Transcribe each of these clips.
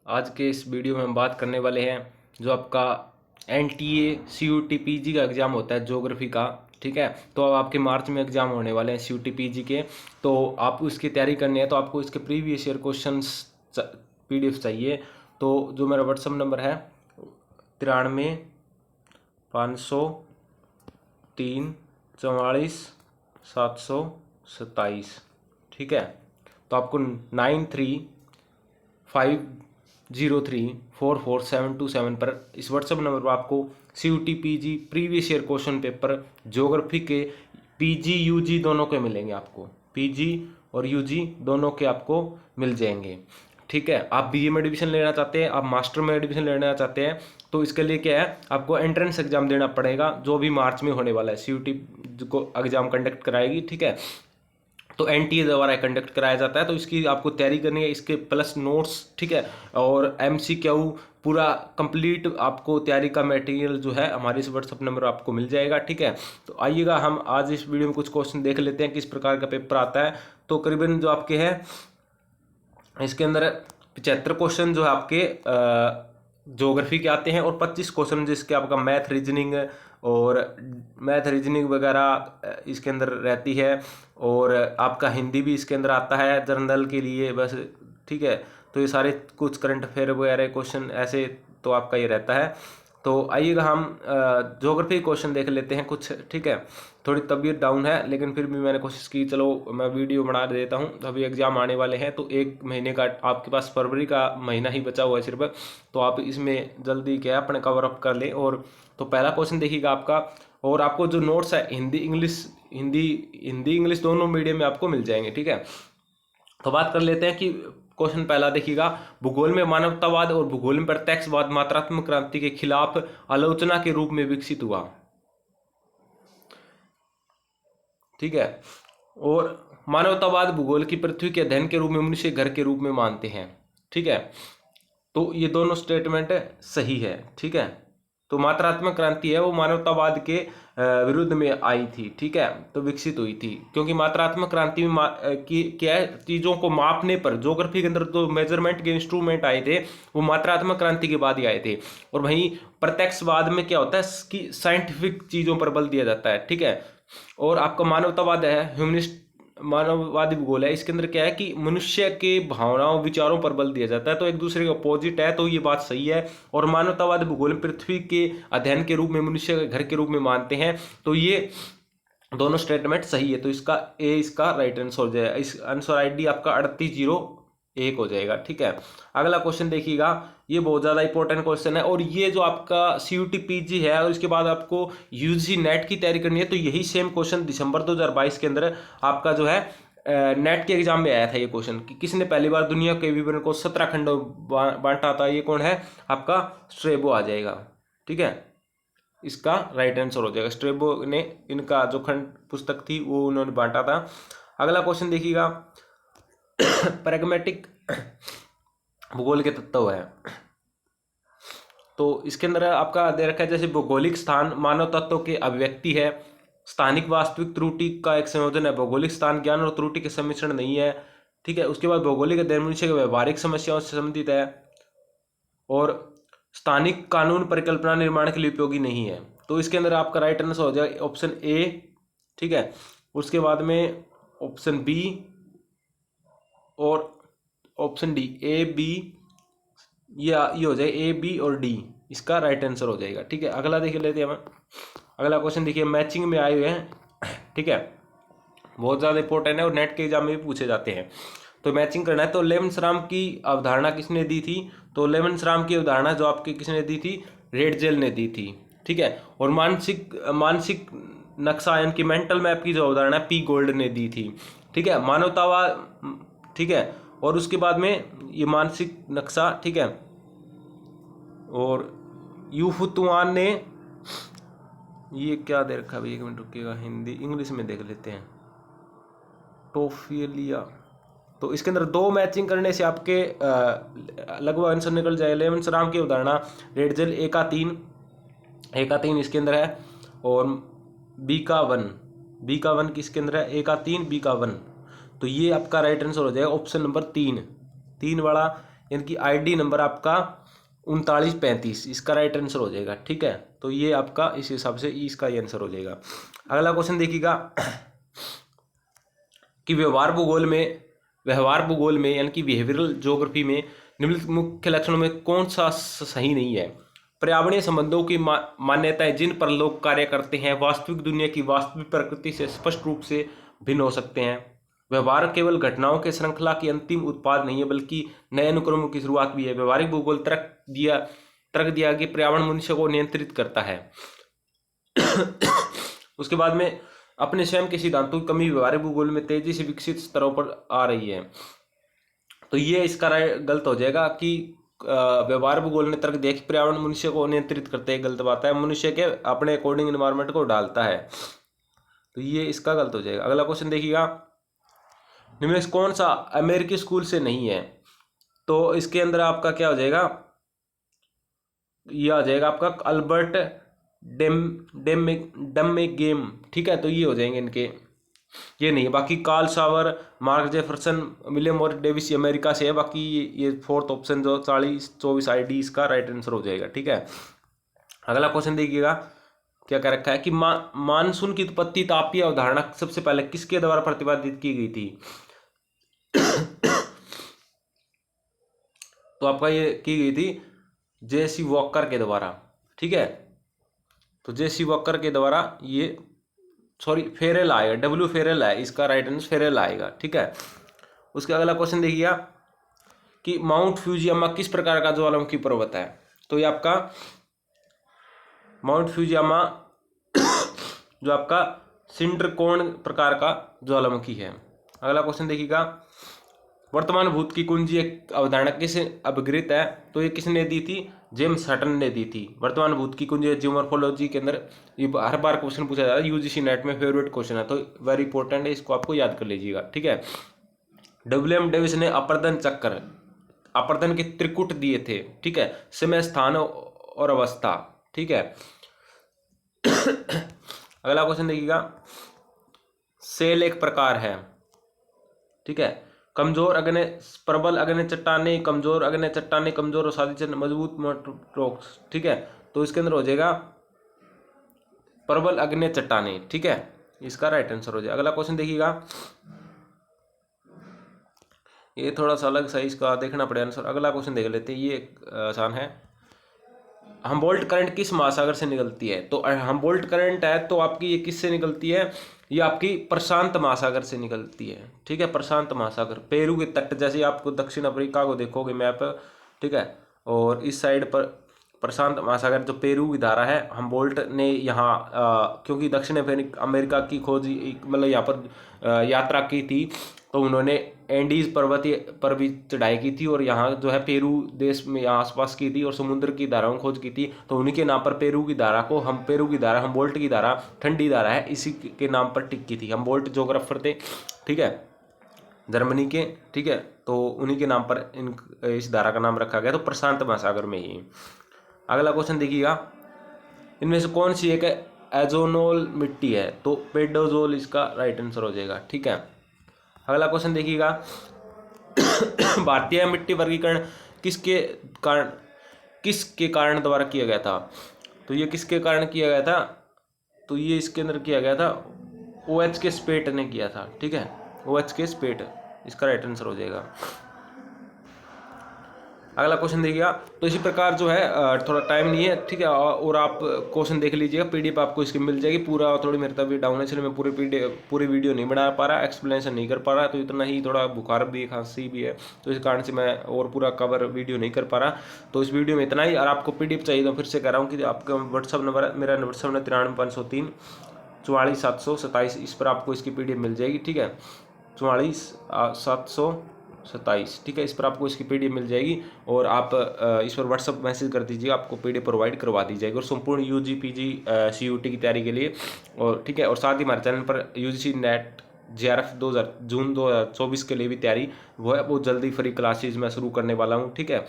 आज के इस वीडियो में हम बात करने वाले हैं जो आपका NTA CUT PG का एग्ज़ाम होता है ज्योग्राफी का। ठीक है, तो अब आपके मार्च में एग्ज़ाम होने वाले हैं CUT PG के। तो आपको इसकी तैयारी करनी है तो आपको इसके प्रीवियस ईयर क्वेश्चंस PDF चाहिए। तो जो मेरा व्हाट्सअप नंबर है 93 503 44 727। ठीक है, तो आपको 93 503 पर इस व्हाट्सएप नंबर पर आपको CUT PG previous year question paper geography के PG UG दोनों के मिलेंगे। आपको PG और UG दोनों के आपको मिल जाएंगे। ठीक है, आप BA में एडमिशन लेना चाहते हैं, आप मास्टर में एडमिशन लेना चाहते हैं, तो इसके लिए क्या है, आपको एंट्रेंस एग्जाम देना पड़ेगा जो भी मार्च में होने वाला है। CUT को एग्जाम कंडक्ट कराएगी। ठीक है, तो NTA द्वारा कंडक्ट कराया जाता है। तो इसकी आपको तैयारी करनी है, इसके प्लस नोट्स। ठीक है, और MCQ पूरा कंप्लीट आपको तैयारी का मटेरियल जो है हमारे इस व्हाट्सअप नंबर आपको मिल जाएगा। ठीक है, तो आइएगा हम आज इस वीडियो में कुछ क्वेश्चन देख लेते हैं किस प्रकार का पेपर आता है। तो करीबन जो आपके हैं इसके अंदर 75 क्वेश्चन जो है आपके ज्योग्राफी के आते हैं और 25 क्वेश्चन जिसके आपका मैथ रीजनिंग वगैरह इसके अंदर रहती है। और आपका हिंदी भी इसके अंदर आता है जनरल के लिए बस। ठीक है, तो ये सारे कुछ करंट अफेयर वगैरह क्वेश्चन ऐसे तो आपका ये रहता है। तो आइएगा हम ज्योग्राफी क्वेश्चन देख लेते हैं कुछ। ठीक है, थोड़ी तबीयत डाउन है लेकिन फिर भी मैंने कोशिश की चलो मैं वीडियो बना देता हूँ। अभी एग्ज़ाम आने वाले हैं तो एक महीने का आपके पास फरवरी का महीना ही बचा हुआ है सिर्फ। तो आप इसमें जल्दी क्या है अपने कवर अप कर लें। और तो पहला क्वेश्चन देखिएगा आपका, और आपको जो नोट्स है हिंदी इंग्लिश दोनों मीडियम में आपको मिल जाएंगे। ठीक है, तो बात कर लेते हैं कि क्वेश्चन पहला देखिएगा, भूगोल में मानवतावाद और भूगोल में प्रत्यक्षवाद मात्रात्मक क्रांति के खिलाफ आलोचना के रूप में विकसित हुआ। ठीक है, और मानवतावाद भूगोल की पृथ्वी के अध्ययन के रूप में मनुष्य घर के रूप में मानते हैं। ठीक है, तो ये दोनों स्टेटमेंट सही है। ठीक है, तो मात्रात्मक क्रांति है वो मानवतावाद के विरुद्ध में आई थी। ठीक है, तो विकसित हुई थी क्योंकि मात्रात्मक क्रांति में क्या है, चीज़ों को मापने पर ज्योग्राफी के अंदर जो मेजरमेंट के इंस्ट्रूमेंट आए थे वो मात्रात्मक क्रांति के बाद ही आए थे। और वहीं प्रत्यक्षवाद में क्या होता है कि साइंटिफिक चीज़ों पर बल दिया जाता है। ठीक है, और आपका मानवतावाद है ह्यूमनिस्ट मानववादी भूगोल है, इसके अंदर क्या है कि मनुष्य के भावनाओं विचारों पर बल दिया जाता है। तो एक दूसरे के अपोजिट है, तो ये बात सही है। और मानवतावादी भूगोल पृथ्वी के अध्ययन के रूप में मनुष्य के घर के रूप में मानते हैं। तो ये दोनों स्टेटमेंट सही है। तो इसका ए इसका राइट आंसर हो जाएगा। इस आंसर ID आपका 3801 हो जाएगा। ठीक है, अगला क्वेश्चन देखिएगा, ये बहुत ज़्यादा इंपॉर्टेंट क्वेश्चन है। और ये जो आपका CUT PG है और इसके बाद आपको UGC नेट की तैयारी करनी है, तो यही सेम क्वेश्चन दिसंबर 2022 के अंदर आपका जो है नेट के एग्जाम में आया था। ये क्वेश्चन कि किसने पहली बार दुनिया के विवरण को 17 खंडों बांटा था, ये कौन है, आपका स्ट्रेबो आ जाएगा। ठीक है, इसका राइट आंसर हो जाएगा। स्ट्रेबो ने इनका जो खंड पुस्तक थी वो उन्होंने बांटा था। अगला क्वेश्चन देखिएगा, प्रैग्मेटिक भूगोल के तत्व है। तो इसके अंदर आपका दे रखा है जैसे भौगोलिक स्थान मानव तत्वों की अभिव्यक्ति है, स्थानिक वास्तविक त्रुटि का एक संयोजन है, भौगोलिक स्थान ज्ञान और त्रुटि के सम्मिश्रण नहीं है। ठीक है, उसके बाद भौगोलिक अध्ययन मनुष्य के व्यवहारिक समस्याओं से संबंधित है, और स्थानिक कानून परिकल्पना निर्माण के लिए उपयोगी नहीं है। तो इसके अंदर आपका राइट आंसर हो जाएगा ऑप्शन A। ठीक है, उसके बाद में ऑप्शन B और ऑप्शन D, A B, ये हो जाए A B और D, इसका राइट आंसर हो जाएगा। ठीक है, अगला देख लेते हैं हम। अगला क्वेश्चन देखिए, मैचिंग में आए हुए हैं। ठीक है, बहुत ज़्यादा इंपॉर्टेंट है और नेट के एग्जाम में भी पूछे जाते हैं। तो मैचिंग करना है। तो लेवेंसराम की अवधारणा किसने दी थी, तो लेवेंसराम की अवधारणा जो आपकी किसने दी थी, रेडजेल ने दी थी। ठीक है, और मानसिक नक्शा यानी कि मेंटल मैप की जो अवधारणा P गोल्ड ने दी थी। ठीक है, मानवतावाद। ठीक है, और उसके बाद में ये मानसिक नक्शा। ठीक है, और यूफुतुआन ने, ये क्या दे रखा है, एक मिनट रुकिएगा, हिंदी इंग्लिश में देख लेते हैं, टोफिलिया। तो इसके अंदर दो मैचिंग करने से आपके लगभग आंसर निकल जाए। लेवेंसराम की अवधारणा रेडजेल A का 3 इसके अंदर है, और B का 1 किसके अंदर है, A का 3 B का 1। तो ये आपका राइट आंसर हो जाएगा ऑप्शन नंबर 3 वाला यानी कि ID नंबर आपका 3935 इसका राइट आंसर हो जाएगा। ठीक है, तो ये आपका इस हिसाब से इसका ये आंसर हो जाएगा। अगला क्वेश्चन देखिएगा कि व्यवहार भूगोल में यानी कि बिहेवियरल ज्योग्राफी में निम्नलिखित मुख्य लक्षणों में कौन सा सही नहीं है। पर्यावरणीय संबंधों की मान्यताएं जिन पर लोग कार्य करते हैं वास्तविक दुनिया की वास्तविक प्रकृति से स्पष्ट रूप से भिन्न हो सकते हैं। व्यवहार केवल घटनाओं के श्रृंखला की अंतिम उत्पाद नहीं है बल्कि नए अनुक्रमों की शुरुआत भी है। व्यवहारिक भूगोल तर्क दिया कि पर्यावरण मनुष्य को नियंत्रित करता है। उसके बाद में अपने स्वयं के सिद्धांतों की कमी व्यवहारिक भूगोल में तेजी से विकसित स्तरों पर आ रही है। तो ये इसका गलत हो जाएगा कि व्यवहार भूगोल ने तर्क दिया कि पर्यावरण मनुष्य को नियंत्रित करते हैं, गलत बात है। मनुष्य के अपने अकॉर्डिंग एनवायरनमेंट को डालता है, तो ये इसका गलत हो जाएगा। अगला क्वेश्चन देखिएगा निम्न से कौन सा अमेरिकी स्कूल से नहीं है। तो इसके अंदर आपका क्या हो जाएगा, ये आ जाएगा आपका अल्बर्ट डमेगेम। ठीक है, तो ये हो जाएंगे इनके, ये नहीं है। बाकी कार्ल सावर, मार्क जेफरसन, विलियम और डेविस अमेरिका से है। बाकी ये फोर्थ ऑप्शन जो 4024 ID इसका राइट आंसर हो जाएगा। ठीक है, अगला क्वेश्चन देखिएगा क्या कह रखा है कि मानसून की उत्पत्ति तापीय अवधारणा सबसे पहले किसके द्वारा प्रतिपादित की गई थी। तो आपका ये की गई थी J.C. वॉकर के द्वारा। ठीक है, तो J.C. वॉकर के द्वारा ये फेरेल आएगा, W फेरेल है इसका राइट आंसर, फेरेल आएगा। ठीक है, उसके अगला क्वेश्चन देखिएगा कि माउंट फ्यूजियामा किस प्रकार का ज्वालामुखी पर्वत है। तो ये आपका माउंट फ्यूजियामा जो आपका सिंड्रकोण प्रकार का ज्वालामुखी है। अगला क्वेश्चन देखिएगा वर्तमान भूत की कुंजी एक अवधारणा किसे अपगृहित है। तो ये किसने दी थी, जेम्स हटन ने दी थी। वर्तमान भूत की कुंजी जियोमॉर्फोलॉजी के अंदर ये हर बार क्वेश्चन पूछा जाता है, UGC नेट में फेवरेट क्वेश्चन है, तो वेरी इंपॉर्टेंट है, इसको आपको याद कर लीजिएगा। ठीक है, WM डेविस ने अपर्दन चक्र, अपर्दन के त्रिकुट दिए थे। ठीक है, समय, स्थान और अवस्था। ठीक है, अगला क्वेश्चन देखिएगा सेल एक प्रकार है। ठीक है, कमजोर अग्नि, प्रबल अग्नि चट्टाने, कमजोर अग्नि चट्टाने, कमजोर और सादी मजबूत रॉक्स। ठीक है, तो इसके अंदर हो जाएगा प्रबल अग्नि चट्टाने। ठीक है, इसका राइट आंसर हो जाएगा। अगला क्वेश्चन देखिएगा, ये थोड़ा सा अलग सा इसका देखना पड़ेगा आंसर। अगला क्वेश्चन देख लेते हैं, ये आसान है। हम्बोल्ट करंट किस महासागर से निकलती है। तो हम्बोल्ट करंट है तो आपकी ये किससे निकलती है, ये आपकी प्रशांत महासागर से निकलती है। ठीक है, प्रशांत महासागर, पेरू के तट, जैसे आपको दक्षिण अफ्रीका को देखोगे मैप। ठीक है, और इस साइड पर प्रशांत महासागर जो पेरू की धारा है, हम्बोल्ट ने यहाँ क्योंकि दक्षिण अमेरिका की खोज मतलब यहाँ पर यात्रा की थी, तो उन्होंने एंडीज पर्वत पर भी चढ़ाई की थी और यहाँ जो है पेरू देश में यहाँ आसपास की थी और समुद्र की धाराओं खोज की थी। तो उन्हीं के नाम पर पेरू की धारा को पेरू की धारा, हम्बोल्ट की धारा ठंडी धारा है, इसी के नाम पर टिकी थी। हम्बोल्ट ज्योग्राफर थे, ठीक है, जर्मनी के। ठीक है, तो उन्हीं के नाम पर इस धारा का नाम रखा गया, तो प्रशांत महासागर में ही। अगला क्वेश्चन देखिएगा, इनमें से कौन सी एक एजोनोल मिट्टी है। तो पेडोजोल इसका राइट आंसर हो जाएगा। ठीक है, अगला क्वेश्चन देखिएगा, भारतीय मिट्टी वर्गीकरण किसके कारण द्वारा किया गया था। तो ये किसके कारण किया गया था, तो ये इसके अंदर किया गया था OH के स्पेट ने किया था। ठीक है, OH के स्पेट, इसका राइट आंसर हो जाएगा। अगला क्वेश्चन देखिएगा, तो इसी प्रकार जो है थोड़ा टाइम नहीं है, ठीक है, और आप क्वेश्चन देख लीजिएगा, PDF आपको इसकी मिल जाएगी। पूरा थोड़ी मेरी तबीयत डाउन है इसलिए मैं पूरी वीडियो नहीं बना पा रहा, एक्सप्लेनेशन नहीं कर पा रहा, तो इतना ही, थोड़ा बुखार भी, खांसी भी है, तो इस कारण से मैं और पूरा कवर वीडियो नहीं कर पा रहा। तो इस वीडियो में इतना ही। और आपको PDF चाहिए तो फिर से कह रहा हूँ कि आपका व्हाट्सअप नंबर, मेरा व्हाट्सअप नंबर 93 503 44 727, इस पर आपको इसकी PDF मिल जाएगी। ठीक है, 44 727, ठीक है, इस पर आपको इसकी PDF मिल जाएगी और आप इस पर व्हाट्सअप मैसेज कर दीजिए, आपको PDF प्रोवाइड करवा दी जाएगी और संपूर्ण UG PG CUT की तैयारी के लिए। और ठीक है, और साथ ही हमारे चैनल पर UGC नेट JRF जून 2024 के लिए भी तैयारी वो है, बहुत जल्दी फ्री क्लासेज मैं शुरू करने वाला हूँ। ठीक है,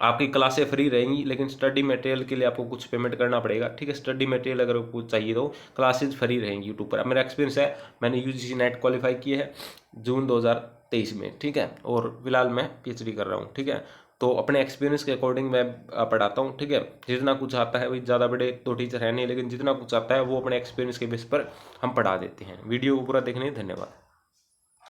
आपकी क्लासें फ्री रहेंगी, लेकिन स्टडी मटेरियल के लिए आपको कुछ पेमेंट करना पड़ेगा। ठीक है, स्टडी मटेरियल अगर कुछ चाहिए तो क्लासेज फ्री रहेंगी यूट्यूब पर। अब मेरा एक्सपीरियंस है, मैंने UGC नेट क्वालिफाई किया है जून 2023 2023 में, ठीक है। और फिलहाल मैं पीएचडी कर रहा हूँ, ठीक है। तो अपने एक्सपीरियंस के अकॉर्डिंग मैं पढ़ाता हूँ, ठीक है। जितना कुछ आता है, भाई ज़्यादा बड़े तो टीचर है नहीं, लेकिन जितना कुछ आता है वो अपने एक्सपीरियंस के बेस पर हम पढ़ा देते हैं। वीडियो को पूरा देखने धन्यवाद।